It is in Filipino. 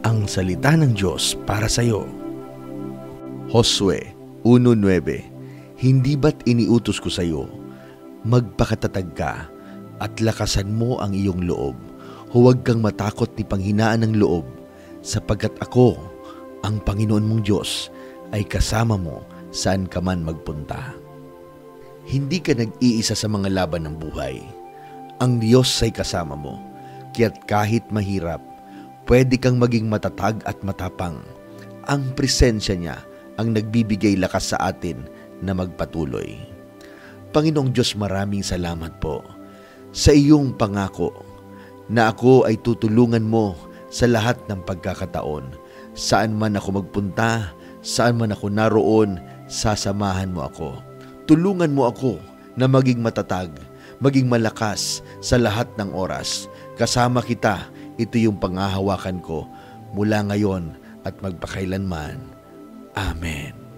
Ang salita ng Diyos para sa iyo. Josue 1:9. Hindi ba't iniutos ko sa iyo, magpakatatag ka at lakasan mo ang iyong loob. Huwag kang matakot ni panghinaan ng loob, sapagkat ako, ang Panginoon mong Diyos, ay kasama mo saan ka man magpunta. Hindi ka nag-iisa sa mga laban ng buhay. Ang Diyos ay kasama mo, kaya't kahit mahirap, pwede kang maging matatag at matapang. Ang presensya niya ang nagbibigay lakas sa atin na magpatuloy. Panginoong Diyos, maraming salamat po sa iyong pangako na ako ay tutulungan mo sa lahat ng pagkakataon. Saan man ako magpunta, saan man ako naroon, sasamahan mo ako. Tulungan mo ako na maging matatag, maging malakas sa lahat ng oras. Kasama kita, ito yung pangahawakan ko mula ngayon at magpakailanman. Amen.